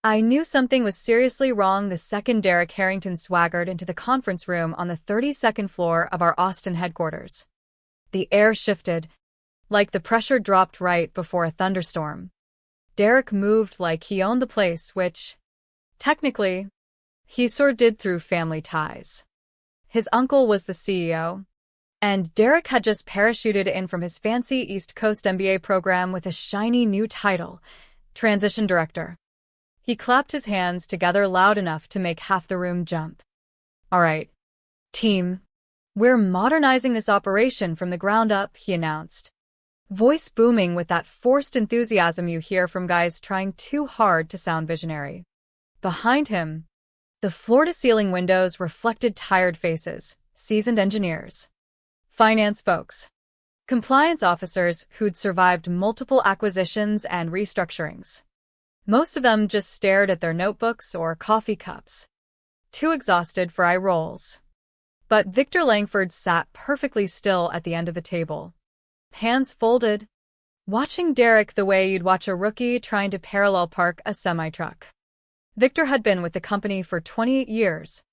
I knew something was seriously wrong the second Derek Harrington swaggered into the conference room on the 32nd floor of our Austin headquarters. The air shifted, like the pressure dropped right before a thunderstorm. Derek moved like he owned the place, which, technically, he sort of did through family ties. His uncle was the CEO, and Derek had just parachuted in from his fancy East Coast MBA program with a shiny new title, Transition Director. He clapped his hands together loud enough to make half the room jump. "All right, team, we're modernizing this operation from the ground up," he announced, voice booming with that forced enthusiasm you hear from guys trying too hard to sound visionary. Behind him, the floor-to-ceiling windows reflected tired faces, seasoned engineers, finance folks, compliance officers who'd survived multiple acquisitions and restructurings. Most of them just stared at their notebooks or coffee cups, too exhausted for eye rolls. But Victor Langford sat perfectly still at the end of the table, hands folded, watching Derek the way you'd watch a rookie trying to parallel park a semi-truck. Victor had been with the company for 28 years,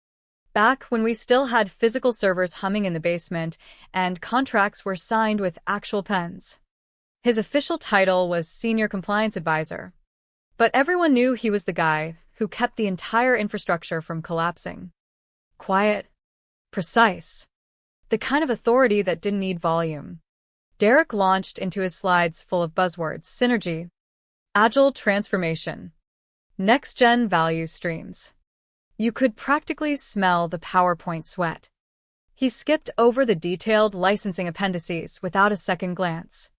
back when we still had physical servers humming in the basement and contracts were signed with actual pens. His official title was Senior Compliance Advisor, but everyone knew he was the guy who kept the entire infrastructure from collapsing. Quiet, precise, the kind of authority that didn't need volume. Derek launched into his slides full of buzzwords: synergy, agile transformation, next-gen value streams. You could practically smell the PowerPoint sweat. He skipped over the detailed licensing appendices without a second glance,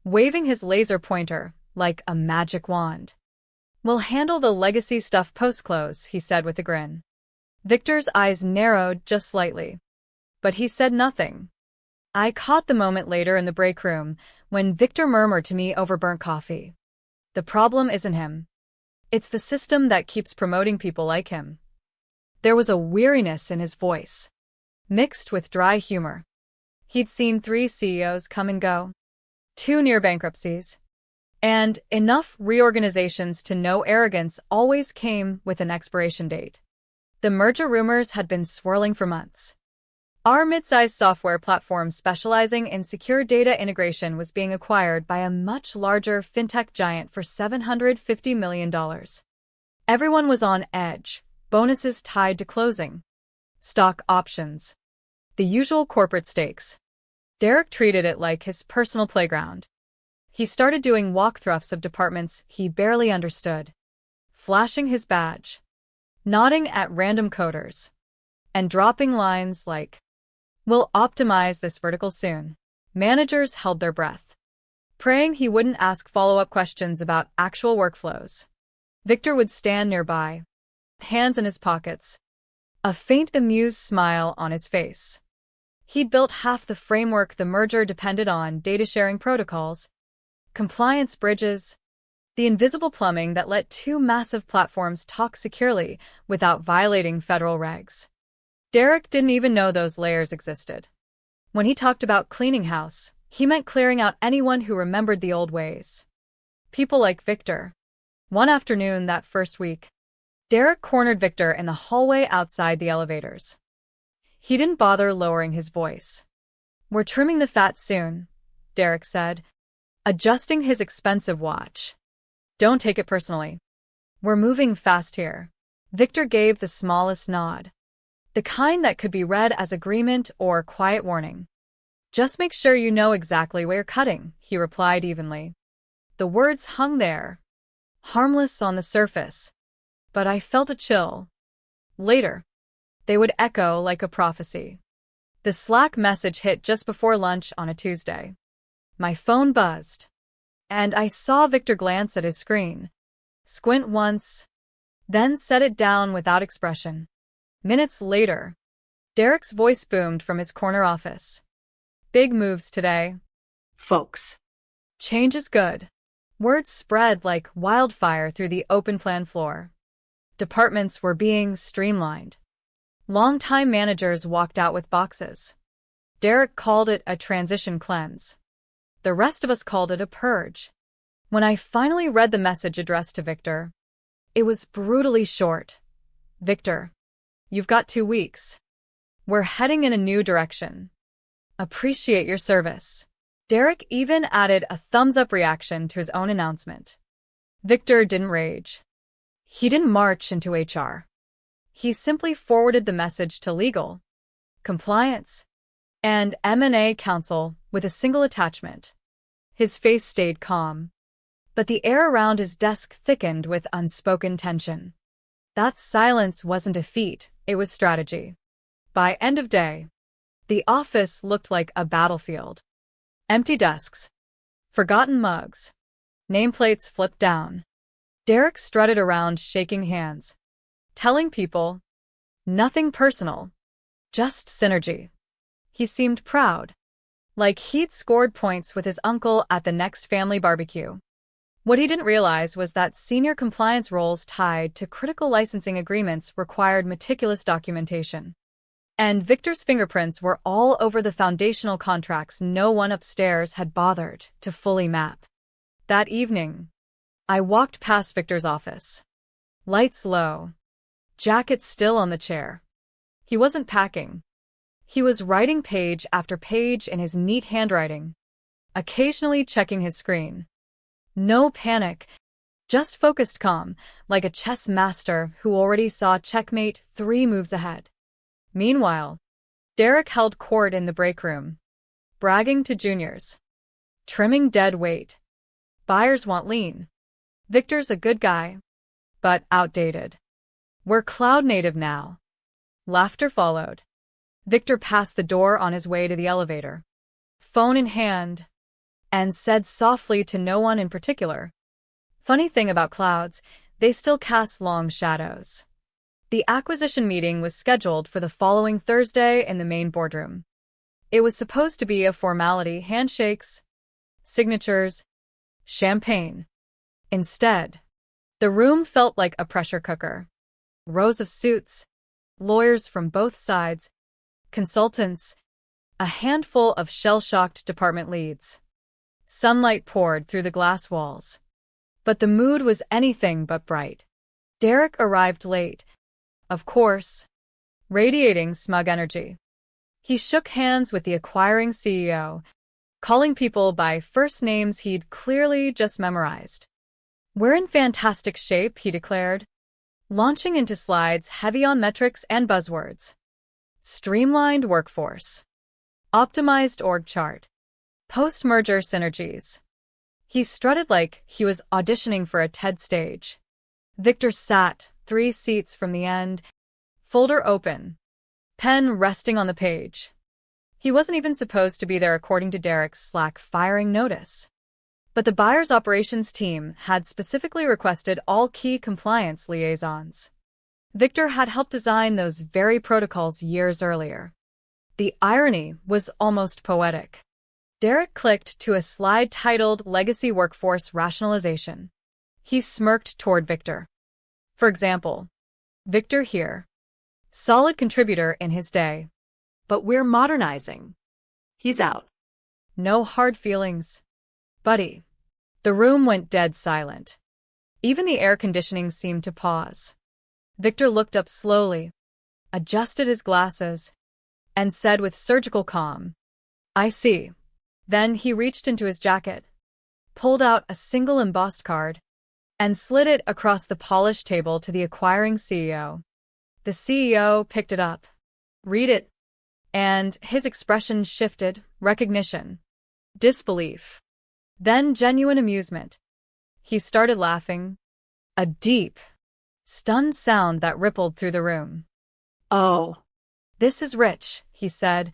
waving his laser pointer like a magic wand. "We'll handle the legacy stuff post-close," he said with a grin. Victor's eyes narrowed just slightly, but he said nothing. I caught the moment later in the break room when Victor murmured to me over burnt coffee. "The problem isn't him. It's the system that keeps promoting people like him." There was a weariness in his voice, mixed with dry humor. He'd seen 3 CEOs come and go, 2 near bankruptcies, and enough reorganizations to know arrogance always came with an expiration date. The merger rumors had been swirling for months. Our mid-sized software platform specializing in secure data integration was being acquired by a much larger fintech giant for $750 million. Everyone was on edge, bonuses tied to closing, stock options, the usual corporate stakes. Derek treated it like his personal playground. He started doing walkthroughs of departments he barely understood, flashing his badge, nodding at random coders, and dropping lines like, "We'll optimize this vertical soon." Managers held their breath, praying he wouldn't ask follow-up questions about actual workflows. Victor would stand nearby, hands in his pockets, a faint amused smile on his face. He'd built half the framework the merger depended on: data-sharing protocols, compliance bridges, the invisible plumbing that let 2 massive platforms talk securely without violating federal regs. Derek didn't even know those layers existed. When he talked about cleaning house, he meant clearing out anyone who remembered the old ways. People like Victor. One afternoon that first week, Derek cornered Victor in the hallway outside the elevators. He didn't bother lowering his voice. "We're trimming the fat soon," Derek said, adjusting his expensive watch. "Don't take it personally. We're moving fast here." Victor gave the smallest nod, the kind that could be read as agreement or quiet warning. "Just make sure you know exactly where you're cutting," he replied evenly. The words hung there, harmless on the surface, but I felt a chill. Later, they would echo like a prophecy. The Slack message hit just before lunch on a Tuesday. My phone buzzed, and I saw Victor glance at his screen, squint once, then set it down without expression. Minutes later, Derek's voice boomed from his corner office. "Big moves today, folks. Change is good." Word spread like wildfire through the open-plan floor. Departments were being streamlined. Longtime managers walked out with boxes. Derek called it a transition cleanse. The rest of us called it a purge. When I finally read the message addressed to Victor, It was brutally short. Victor, you've got 2 weeks. We're heading in a new direction. Appreciate your service. Derek even added a thumbs-up reaction to his own announcement. Victor didn't rage. He didn't march into HR. He simply forwarded the message to legal, compliance, and M&A counsel with a single attachment. His face stayed calm, but the air around his desk thickened with unspoken tension. That silence wasn't a feat, it was strategy. By end of day, the office looked like a battlefield. Empty desks, forgotten mugs, nameplates flipped down. Derek strutted around shaking hands, telling people, nothing personal, just synergy. He seemed proud, like he'd scored points with his uncle at the next family barbecue. What he didn't realize was that senior compliance roles tied to critical licensing agreements required meticulous documentation. And Victor's fingerprints were all over the foundational contracts no one upstairs had bothered to fully map. That evening, I walked past Victor's office. Lights low, jacket still on the chair. He wasn't packing. He was writing page after page in his neat handwriting, occasionally checking his screen. No panic, just focused calm, like a chess master who already saw checkmate 3 moves ahead. Meanwhile, Derek held court in the break room, bragging to juniors. Trimming dead weight. Buyers want lean. Victor's a good guy, but outdated. We're cloud native now. Laughter followed. Victor passed the door on his way to the elevator, phone in hand, and said softly to no one in particular. Funny thing about clouds, they still cast long shadows. The acquisition meeting was scheduled for the following Thursday in the main boardroom. It was supposed to be a formality: handshakes, signatures, champagne. Instead, the room felt like a pressure cooker. Rows of suits, lawyers from both sides, consultants, a handful of shell-shocked department leads. Sunlight poured through the glass walls, but the mood was anything but bright. Derek arrived late, of course, radiating smug energy. He shook hands with the acquiring CEO, calling people by first names he'd clearly just memorized. We're in fantastic shape, he declared, launching into slides heavy on metrics and buzzwords. Streamlined workforce, optimized org chart, post-merger synergies. He strutted like he was auditioning for a TED stage. Victor sat 3 seats from the end, folder open, pen resting on the page. He wasn't even supposed to be there according to Derek's Slack-firing notice. But the buyer's operations team had specifically requested all key compliance liaisons. Victor had helped design those very protocols years earlier. The irony was almost poetic. Derek clicked to a slide titled Legacy Workforce Rationalization. He smirked toward Victor. For example, Victor here. Solid contributor in his day. But we're modernizing. He's out. No hard feelings. Buddy. The room went dead silent. Even the air conditioning seemed to pause. Victor looked up slowly, adjusted his glasses, and said with surgical calm, I see. Then he reached into his jacket, pulled out a single embossed card, and slid it across the polished table to the acquiring CEO. The CEO picked it up. Read it. And his expression shifted: recognition, disbelief, then genuine amusement. He started laughing, a deep, stunned sound that rippled through the room. Oh. This is rich, he said,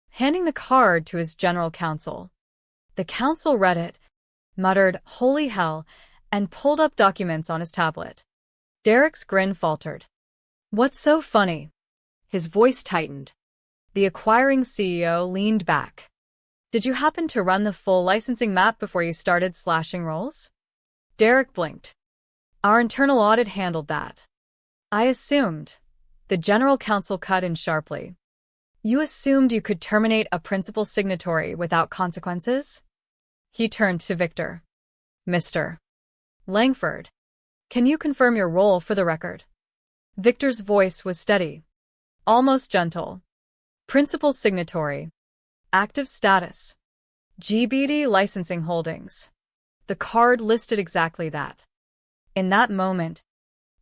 handing the card to his general counsel. The counsel read it, muttered, holy hell, and pulled up documents on his tablet. Derek's grin faltered. What's so funny? His voice tightened. The acquiring CEO leaned back. Did you happen to run the full licensing map before you started slashing roles? Derek blinked. Our internal audit handled that. I assumed. The general counsel cut in sharply. You assumed you could terminate a principal signatory without consequences? He turned to Victor. Mr. Langford. Can you confirm your role for the record? Victor's voice was steady, almost gentle. Principal signatory. Active status. GBD licensing holdings. The card listed exactly that. In that moment,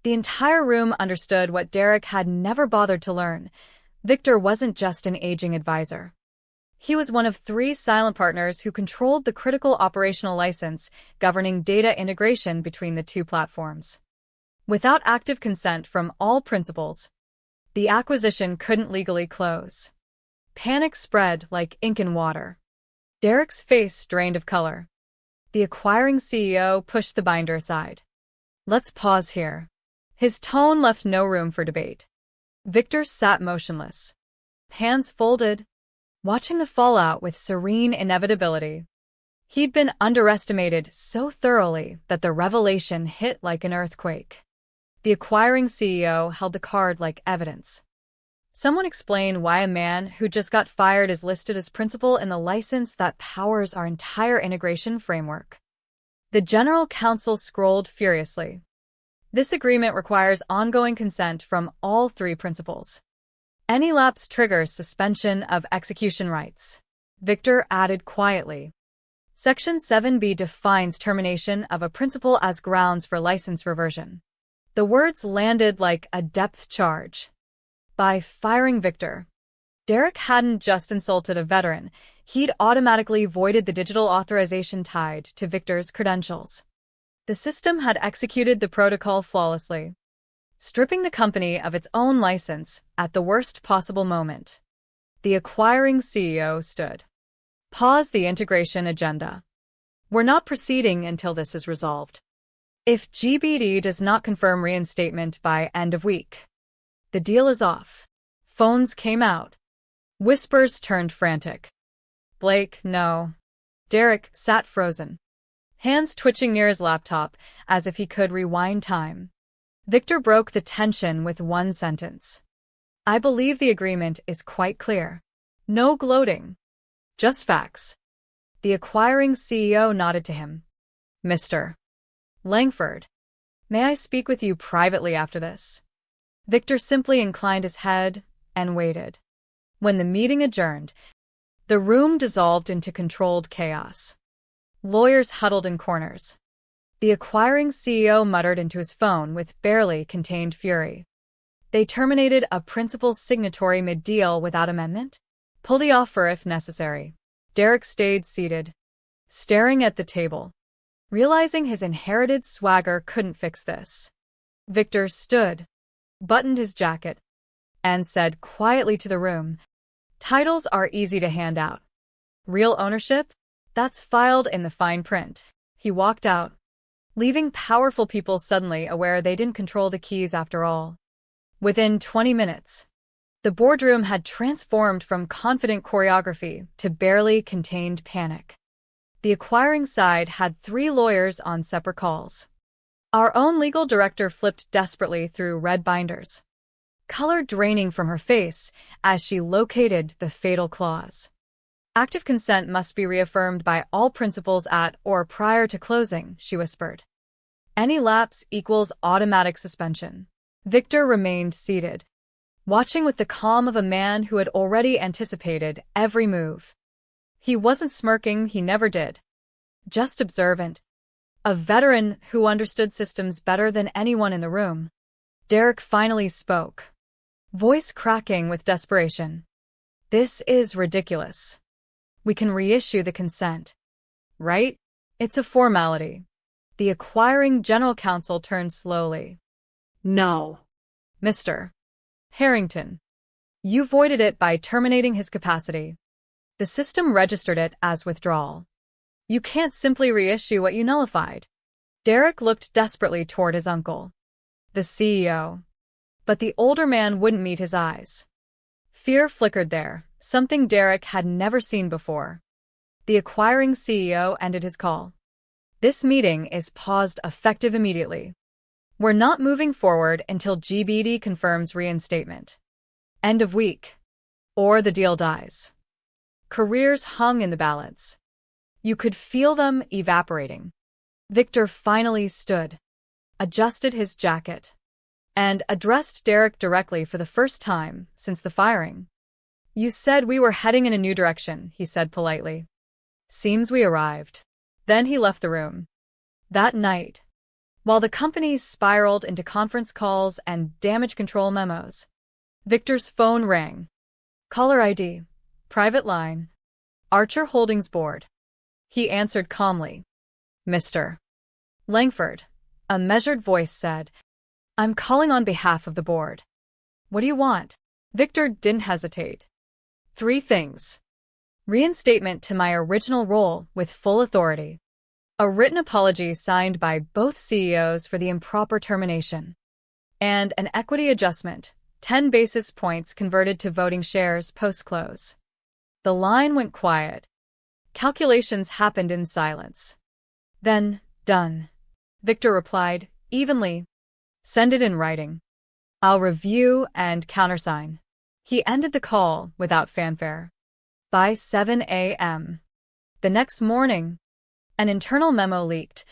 the entire room understood what Derek had never bothered to learn. Victor wasn't just an aging advisor. He was one of 3 silent partners who controlled the critical operational license governing data integration between the 2 platforms. Without active consent from all principals, the acquisition couldn't legally close. Panic spread like ink in water. Derek's face drained of color. The acquiring CEO pushed the binder aside. Let's pause here. His tone left no room for debate. Victor sat motionless, hands folded, watching the fallout with serene inevitability. He'd been underestimated so thoroughly that the revelation hit like an earthquake. The acquiring CEO held the card like evidence. Someone explain why a man who just got fired is listed as principal in the license that powers our entire integration framework. The General Counsel scrolled furiously. This agreement requires ongoing consent from all 3 principals. Any lapse triggers suspension of execution rights. Victor added quietly. Section 7B defines termination of a principal as grounds for license reversion. The words landed like a depth charge. By firing Victor, Derek hadn't just insulted a veteran, he'd automatically voided the digital authorization tied to Victor's credentials. The system had executed the protocol flawlessly, stripping the company of its own license at the worst possible moment. The acquiring CEO stood. Pause the integration agenda. We're not proceeding until this is resolved. If GBD does not confirm reinstatement by end of week, the deal is off. Phones came out. Whispers turned frantic. Blake, no. Derek sat frozen, hands twitching near his laptop as if he could rewind time. Victor broke the tension with one sentence. I believe the agreement is quite clear. No gloating. Just facts. The acquiring CEO nodded to him. Mr. Langford, may I speak with you privately after this? Victor simply inclined his head and waited. When the meeting adjourned, the room dissolved into controlled chaos. Lawyers huddled in corners. The acquiring CEO muttered into his phone with barely contained fury. They terminated a principal signatory mid-deal without amendment? Pull the offer if necessary. Derek stayed seated, staring at the table, realizing his inherited swagger couldn't fix this. Victor stood, buttoned his jacket, and said quietly to the room, titles are easy to hand out. Real ownership? That's filed in the fine print. He walked out, leaving powerful people suddenly aware they didn't control the keys after all. Within 20 minutes, the boardroom had transformed from confident choreography to barely contained panic. The acquiring side had 3 lawyers on separate calls. Our own legal director flipped desperately through red binders, color draining from her face as she located the fatal clause. Active consent must be reaffirmed by all principals at or prior to closing, she whispered. Any lapse equals automatic suspension. Victor remained seated, watching with the calm of a man who had already anticipated every move. He wasn't smirking, he never did. Just observant. A veteran who understood systems better than anyone in the room. Derek finally spoke, voice cracking with desperation. This is ridiculous. We can reissue the consent, right? It's a formality. The acquiring general counsel turned slowly. No. Mr. Harrington, you voided it by terminating his capacity. The system registered it as withdrawal. You can't simply reissue what you nullified. Derek looked desperately toward his uncle, the CEO. But the older man wouldn't meet his eyes. Fear flickered there, something Derek had never seen before. The acquiring CEO ended his call. This meeting is paused effective immediately. We're not moving forward until GBD confirms reinstatement. End of week. Or the deal dies. Careers hung in the balance. You could feel them evaporating. Victor finally stood, adjusted his jacket, and addressed Derek directly for the first time since the firing. "You said we were heading in a new direction," he said politely. "Seems we arrived." Then he left the room. That night, while the company spiraled into conference calls and damage control memos, Victor's phone rang. Caller ID, private line, Archer Holdings Board. He answered calmly. "Mr. Langford," a measured voice said, "I'm calling on behalf of the board." "What do you want?" Victor didn't hesitate. "Three things. Reinstatement to my original role with full authority. A written apology signed by both CEOs for the improper termination. And an equity adjustment, 10 basis points converted to voting shares post-close." The line went quiet. Calculations happened in silence. "Then, done," Victor replied, evenly. "Send it in writing. I'll review and countersign." He ended the call without fanfare. By 7 a.m. the next morning, an internal memo leaked.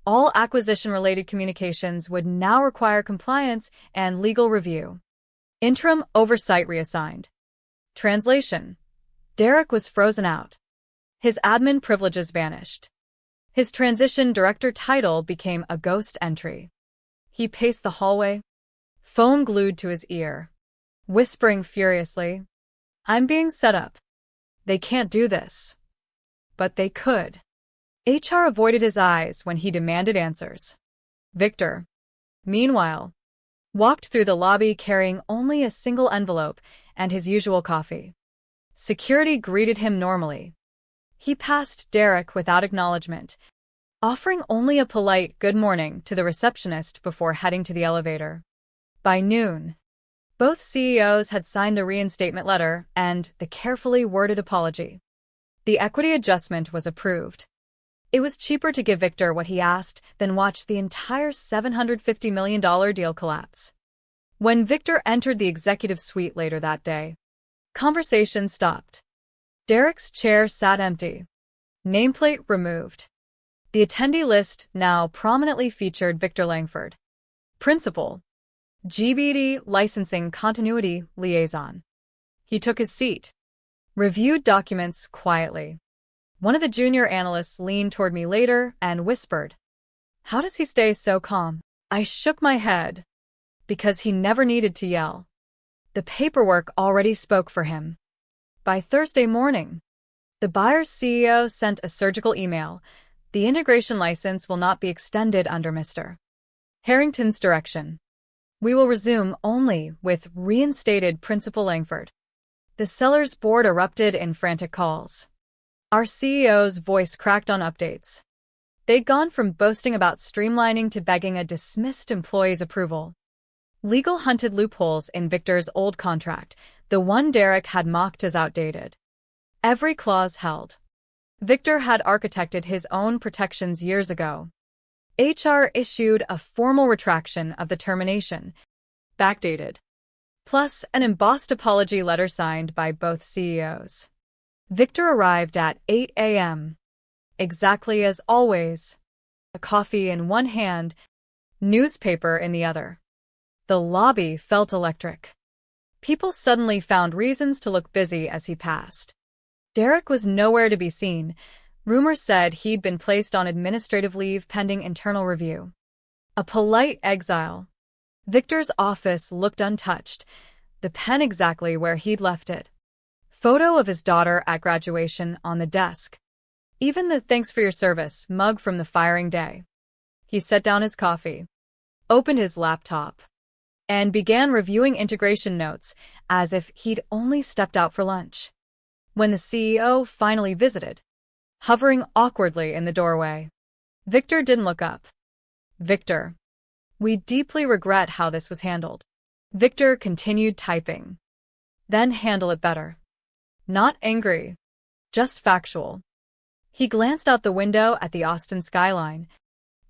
All acquisition-related communications would now require compliance and legal review. Interim oversight reassigned. Translation: Derek was frozen out. His admin privileges vanished. His transition director title became a ghost entry. He paced the hallway, phone glued to his ear, whispering furiously, "I'm being set up. They can't do this." But they could. HR avoided his eyes when he demanded answers. Victor, meanwhile, walked through the lobby carrying only a single envelope and his usual coffee. Security greeted him normally. He passed Derek without acknowledgement, offering only a polite good morning to the receptionist before heading to the elevator. By noon, both CEOs had signed the reinstatement letter and the carefully worded apology. The equity adjustment was approved. It was cheaper to give Victor what he asked than watch the entire $750 million deal collapse. When Victor entered the executive suite later that day, conversation stopped. Derek's chair sat empty, nameplate removed. The attendee list now prominently featured Victor Langford, Principal, GBD Licensing Continuity Liaison. He took his seat, reviewed documents quietly. One of the junior analysts leaned toward me later and whispered, "How does he stay so calm?" I shook my head, because he never needed to yell. The paperwork already spoke for him. By Thursday morning, the buyer's CEO sent a surgical email. The integration license will not be extended under Mr. Harrington's direction. We will resume only with reinstated Principal Langford. The seller's board erupted in frantic calls. Our CEO's voice cracked on updates. They'd gone from boasting about streamlining to begging a dismissed employee's approval. Legal hunted loopholes in Victor's old contract, the one Derek had mocked as outdated. Every clause held. Victor had architected his own protections years ago. HR issued a formal retraction of the termination, backdated, plus an embossed apology letter signed by both CEOs. Victor arrived at 8 a.m. Exactly as always. A coffee in one hand, newspaper in the other. The lobby felt electric. People suddenly found reasons to look busy as he passed. Derek was nowhere to be seen. Rumors said he'd been placed on administrative leave pending internal review. A polite exile. Victor's office looked untouched, the pen exactly where he'd left it. Photo of his daughter at graduation on the desk. Even the "thanks for your service" mug from the firing day. He set down his coffee, opened his laptop, and began reviewing integration notes as if he'd only stepped out for lunch. When the CEO finally visited, hovering awkwardly in the doorway, Victor didn't look up. "Victor, we deeply regret how this was handled." Victor continued typing. "Then handle it better." Not angry, just factual. He glanced out the window at the Austin skyline,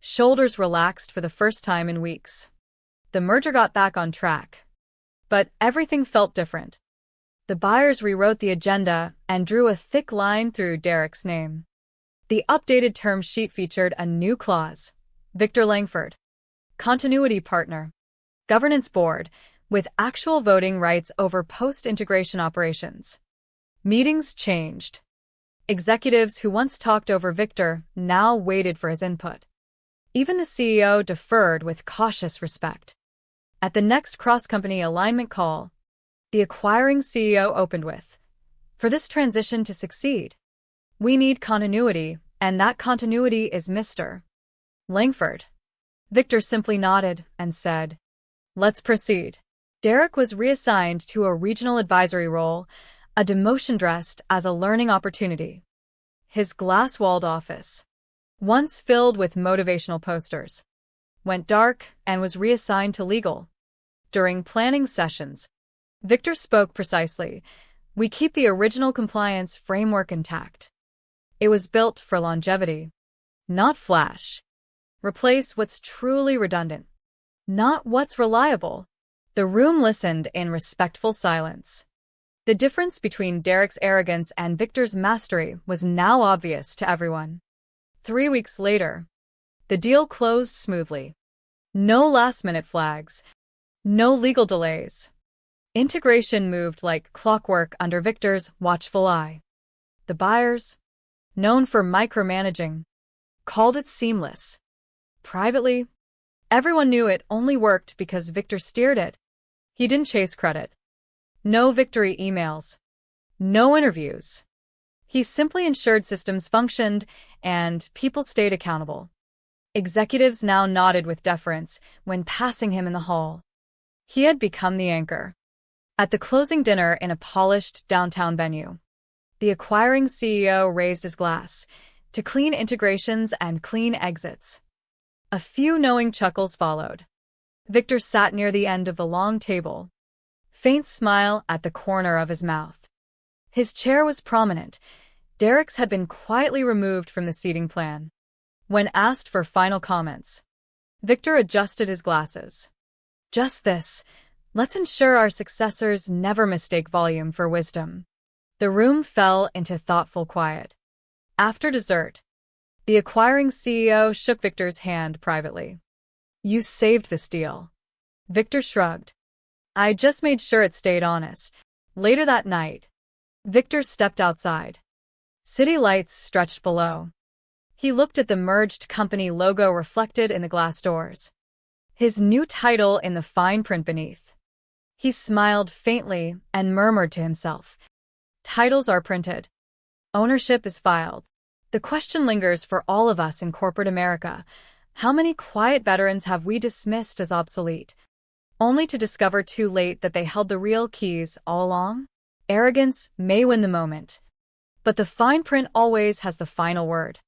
shoulders relaxed for the first time in weeks. The merger got back on track. But everything felt different. The buyers rewrote the agenda and drew a thick line through Derek's name. The updated term sheet featured a new clause, Victor Langford, Continuity partner. Governance board, with actual voting rights over post-integration operations. Meetings changed. Executives who once talked over Victor now waited for his input. Even the CEO deferred with cautious respect. At the next cross-company alignment call, the acquiring CEO opened with, "For this transition to succeed, we need continuity, and that continuity is Mr. Langford." Victor simply nodded and said, "Let's proceed." Derek was reassigned to a regional advisory role, a demotion dressed as a learning opportunity. His glass-walled office, once filled with motivational posters, went dark and was reassigned to legal. During planning sessions, Victor spoke precisely, "We keep the original compliance framework intact. It was built for longevity, not flash. Replace what's truly redundant, not what's reliable." The room listened in respectful silence. The difference between Derek's arrogance and Victor's mastery was now obvious to everyone. 3 weeks later, the deal closed smoothly. No last-minute flags, no legal delays. Integration moved like clockwork under Victor's watchful eye. The buyers, known for micromanaging, called it seamless. Privately, everyone knew it only worked because Victor steered it. He didn't chase credit. No victory emails. No interviews. He simply ensured systems functioned and people stayed accountable. Executives now nodded with deference when passing him in the hall. He had become the anchor. At the closing dinner in a polished downtown venue, the acquiring CEO raised his glass to clean integrations and clean exits. A few knowing chuckles followed. Victor sat near the end of the long table, faint smile at the corner of his mouth. His chair was prominent. Derek's had been quietly removed from the seating plan. When asked for final comments, Victor adjusted his glasses. "Just this. Let's ensure our successors never mistake volume for wisdom." The room fell into thoughtful quiet. After dessert, the acquiring CEO shook Victor's hand privately. "You saved this deal." Victor shrugged. "I just made sure it stayed honest." Later that night, Victor stepped outside. City lights stretched below. He looked at the merged company logo reflected in the glass doors. His new title in the fine print beneath. He smiled faintly and murmured to himself, "Titles are printed. Ownership is filed." The question lingers for all of us in corporate America. How many quiet veterans have we dismissed as obsolete, only to discover too late that they held the real keys all along? Arrogance may win the moment, but the fine print always has the final word.